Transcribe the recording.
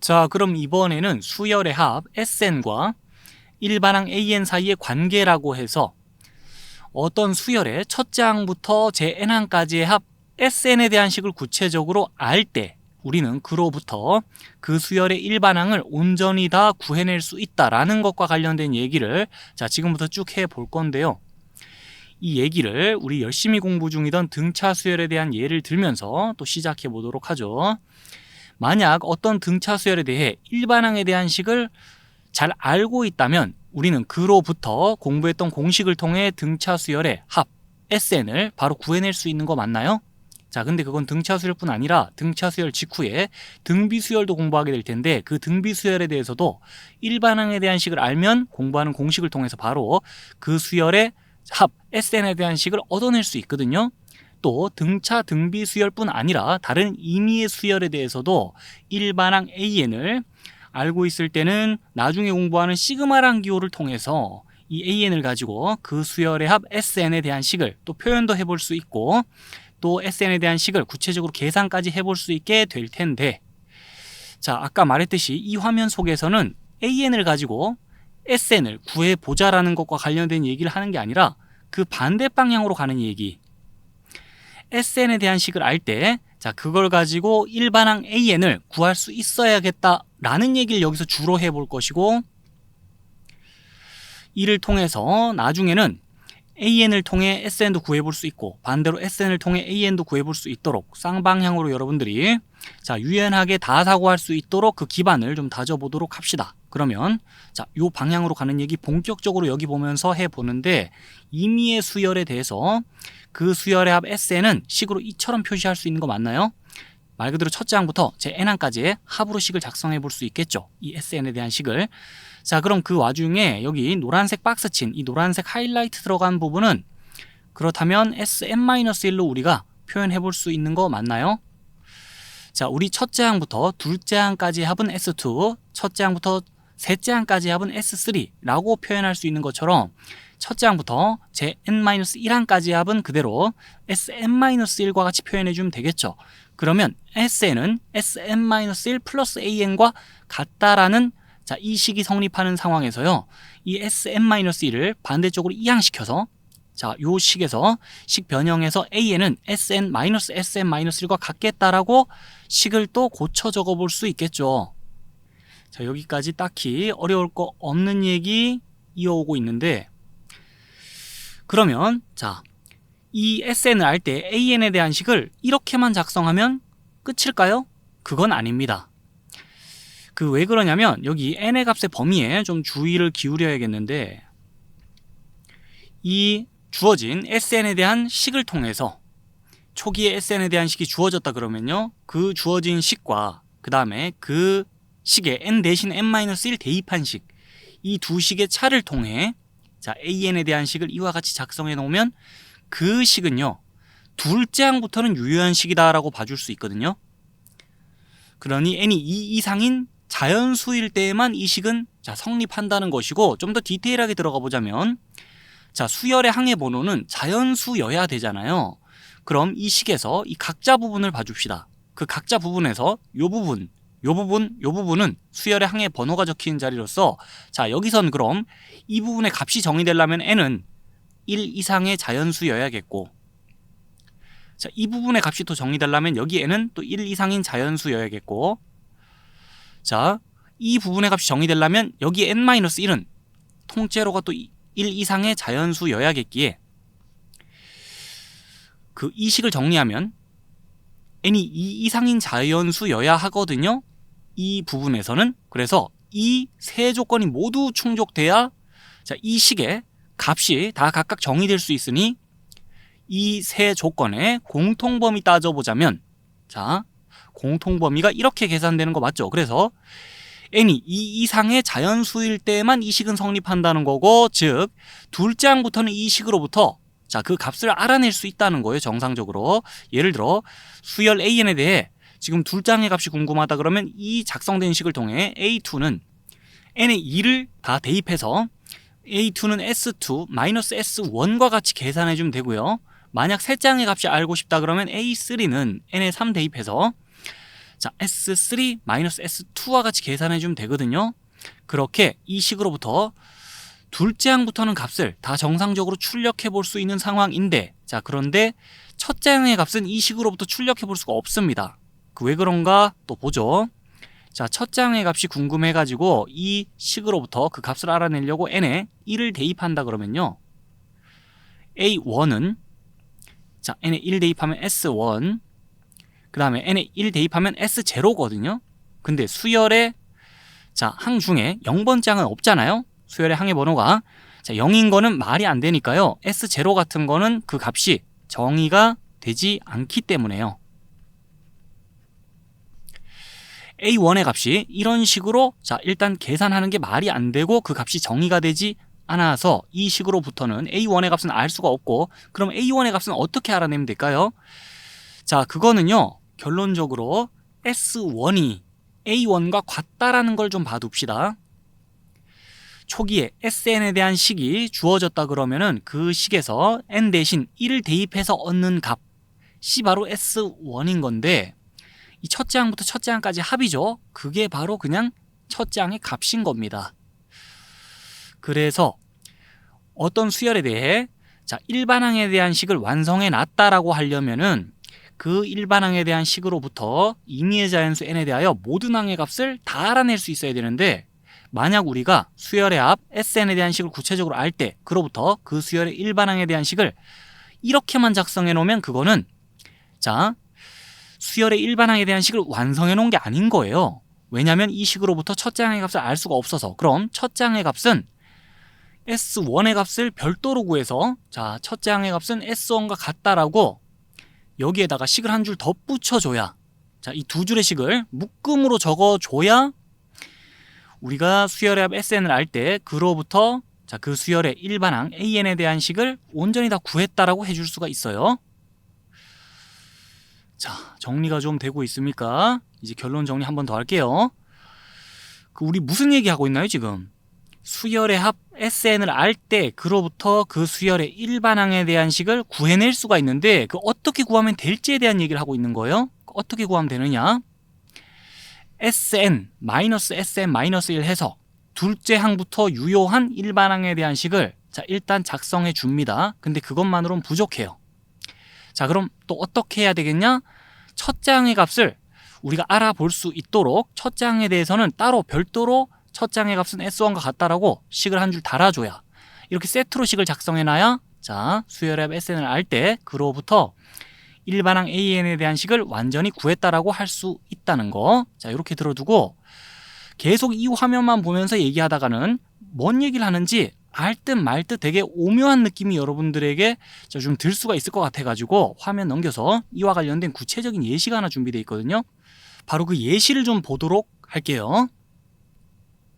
자, 그럼 이번에는 수열의 합 SN과 일반항 AN 사이의 관계라고 해서 어떤 수열의 첫째 항부터 제 n항까지의 합 SN에 대한 식을 구체적으로 알 때 우리는 그로부터 그 수열의 일반항을 온전히 다 구해낼 수 있다라는 것과 관련된 얘기를 지금부터 쭉 해볼 건데요. 이 얘기를 우리 열심히 공부 중이던 등차 수열에 대한 예를 들면서 또 시작해 보도록 하죠. 만약 어떤 등차 수열에 대해 일반항에 대한 식을 잘 알고 있다면 우리는 그로부터 공부했던 공식을 통해 등차 수열의 합 SN을 바로 구해낼 수 있는 거 맞나요? 자, 근데 그건 등차 수열뿐 아니라 등차 수열 직후에 등비 수열도 공부하게 될 텐데 그 등비 수열에 대해서도 일반항에 대한 식을 알면 공부하는 공식을 통해서 바로 그 수열의 합 SN에 대한 식을 얻어낼 수 있거든요. 또 등차 등비 수열뿐 아니라 다른 임의의 수열에 대해서도 일반항 AN을 알고 있을 때는 나중에 공부하는 시그마란 기호를 통해서 이 AN을 가지고 그 수열의 합 SN에 대한 식을 또 표현도 해볼 수 있고 또 SN에 대한 식을 구체적으로 계산까지 해볼 수 있게 될 텐데, 자, 아까 말했듯이 이 화면 속에서는 AN을 가지고 SN을 구해보자라는 것과 관련된 얘기를 하는 게 아니라 그 반대 방향으로 가는 얘기, SN에 대한 식을 알 때 그걸 가지고 일반항 AN을 구할 수 있어야겠다라는 얘기를 여기서 주로 해볼 것이고, 이를 통해서 나중에는 AN을 통해 SN도 구해볼 수 있고 반대로 SN을 통해 AN도 구해볼 수 있도록 쌍방향으로 여러분들이 유연하게 다 사고할 수 있도록 그 기반을 좀 다져보도록 합시다. 그러면 요 방향으로 가는 얘기 본격적으로 여기 보면서 해보는데, 임의의 수열에 대해서 그 수열의 합 SN은 식으로 이처럼 표시할 수 있는 거 맞나요? 말 그대로 첫째 항부터 제 n항까지의 합으로 식을 작성해 볼 수 있겠죠. 이 SN에 대한 식을. 자, 그럼 그 와중에 여기 노란색 박스 친 이 노란색 하이라이트 들어간 부분은 그렇다면 Sn-1로 우리가 표현해 볼 수 있는 거 맞나요? 자, 우리 첫째 항부터 둘째 항까지의 합은 S2, 첫째 항부터 셋째 항까지의 합은 S3라고 표현할 수 있는 것처럼 첫째 항부터 제 n-1항까지의 합은 그대로 Sn-1과 같이 표현해 주면 되겠죠. 그러면 SN은 Sn-1 플러스 AN과 같다라는 이 식이 성립하는 상황에서요, 이 Sn-1을 반대쪽으로 이항시켜서 요 식에서 식 변형해서 AN은 Sn-Sn-1과 같겠다라고 식을 또 고쳐 적어 볼 수 있겠죠. 자, 여기까지 딱히 어려울 거 없는 얘기 이어오고 있는데, 그러면 이 SN을 알 때 AN에 대한 식을 이렇게만 작성하면 끝일까요? 그건 아닙니다. 왜 그러냐면 여기 n의 값의 범위에 좀 주의를 기울여야겠는데, 이 주어진 SN에 대한 식을 통해서 초기에 SN에 대한 식이 주어졌다 그러면요, 그 주어진 식과 그 다음에 그 식에 n 대신 n-1 대입한 식, 이 두 식의 차를 통해 AN에 대한 식을 이와 같이 작성해 놓으면 그 식은요, 둘째 항부터는 유효한 식이다 라고 봐줄 수 있거든요. 그러니 n이 2 이상인 자연수일 때에만 이 식은 성립한다는 것이고, 좀 더 디테일하게 들어가 보자면 수열의 항의 번호는 자연수여야 되잖아요. 그럼 이 식에서 이 각자 부분을 봐줍시다. 그 각자 부분에서 요 부분은 수열의 항의 번호가 적힌 자리로서, 여기선 그럼 이 부분의 값이 정의되려면 n은 1 이상의 자연수여야겠고, 이 부분의 값이 또 정의되려면 여기 n은 또 1 이상인 자연수여야겠고, 이 부분의 값이 정의되려면 여기 n-1은 통째로가 또 1 이상의 자연수여야겠기에 이 식을 정리하면 n이 2 이상인 자연수여야 하거든요. 이 부분에서는. 그래서 이 세 조건이 모두 충족돼야 이 식의 값이 다 각각 정의될 수 있으니, 이 세 조건의 공통범위 따져보자면 공통범위가 이렇게 계산되는 거 맞죠? 그래서 n이 2 이상의 자연수일 때만 이 식은 성립한다는 거고, 즉 둘째 항부터는 이 식으로부터 그 값을 알아낼 수 있다는 거예요. 정상적으로. 예를 들어 수열 AN에 대해 지금 둘째 항의 값이 궁금하다 그러면 이 작성된 식을 통해 A2는 n의 2를 다 대입해서 A2는 S2 마이너스 S1과 같이 계산해 주면 되고요. 만약 셋째 항의 값이 알고 싶다 그러면 A3는 n의 3 대입해서 자, S3 마이너스 S2와 같이 계산해 주면 되거든요. 그렇게 이 식으로부터 둘째 항부터는 값을 다 정상적으로 출력해 볼 수 있는 상황인데, 자, 그런데 첫째 항의 값은 이 식으로부터 출력해 볼 수가 없습니다. 왜 그런가 또 보죠. 자, 첫째 항의 값이 궁금해 가지고 이 식으로부터 그 값을 알아내려고 n에 1을 대입한다 그러면요, a1은 자, n에 1 대입하면 s1, 그 다음에 n에 1 대입하면 s0거든요. 근데 수열의 자, 항 중에 0번째 항은 없잖아요. 수열의 항의 번호가. 자, 0인 거는 말이 안 되니까요. S0 같은 거는 그 값이 정의가 되지 않기 때문에요. A1의 값이 이런 식으로 자, 일단 계산하는 게 말이 안 되고 그 값이 정의가 되지 않아서 이 식으로부터는 A1의 값은 알 수가 없고, 그럼 A1의 값은 어떻게 알아내면 될까요? 자, 그거는요, 결론적으로 S1이 A1과 같다라는 걸 좀 봐둡시다. 초기에 SN에 대한 식이 주어졌다 그러면은 그 식에서 N 대신 1을 대입해서 얻는 값이 바로 S1인 건데, 이 첫째 항부터 첫째 항까지 합이죠. 그게 바로 그냥 첫째 항의 값인 겁니다. 그래서 어떤 수열에 대해 자, 일반항에 대한 식을 완성해 놨다라고 하려면은 그 일반항에 대한 식으로부터 임의의 자연수 n에 대하여 모든 항의 값을 다 알아낼 수 있어야 되는데, 만약 우리가 수열의 합 SN에 대한 식을 구체적으로 알 때 그로부터 그 수열의 일반항에 대한 식을 이렇게만 작성해 놓으면 그거는 자, 수열의 일반항에 대한 식을 완성해 놓은 게 아닌 거예요. 왜냐하면 이 식으로부터 첫째 항의 값을 알 수가 없어서. 그럼 첫째 항의 값은 S1의 값을 별도로 구해서 자, 첫째 항의 값은 S1과 같다라고 여기에다가 식을 한 줄 덧붙여줘야, 자, 이 두 줄의 식을 묶음으로 적어줘야 우리가 수열의 합 SN을 알 때 그로부터 자, 그 수열의 일반항 AN에 대한 식을 온전히 다 구했다라고 해줄 수가 있어요. 자, 정리가 좀 되고 있습니까? 이제 결론 정리 한 번 더 할게요. 우리 무슨 얘기하고 있나요 지금? 수열의 합 SN을 알 때 그로부터 그 수열의 일반항에 대한 식을 구해낼 수가 있는데, 그 어떻게 구하면 될지에 대한 얘기를 하고 있는 거예요. 어떻게 구하면 되느냐? SN, SN-1 해서 둘째 항부터 유효한 일반항에 대한 식을 자, 일단 작성해 줍니다. 근데 그것만으로는 부족해요. 자, 그럼 또 어떻게 해야 되겠냐? 첫째 항의 값을 우리가 알아볼 수 있도록 첫째 항에 대해서는 따로 별도로 첫째 항의 값은 S1과 같다라고 식을 한 줄 달아줘야, 이렇게 세트로 식을 작성해놔야 자, 수열의 합 SN을 알 때 그로부터 일반항 AN에 대한 식을 완전히 구했다라고 할 수 있다는 거. 자, 이렇게 들어두고 계속 이 화면만 보면서 얘기하다가는 뭔 얘기를 하는지 알 듯 말 듯 되게 오묘한 느낌이 여러분들에게 좀 들 수가 있을 것 같아가지고 화면 넘겨서 이와 관련된 구체적인 예시가 하나 준비되어 있거든요. 바로 그 예시를 좀 보도록 할게요.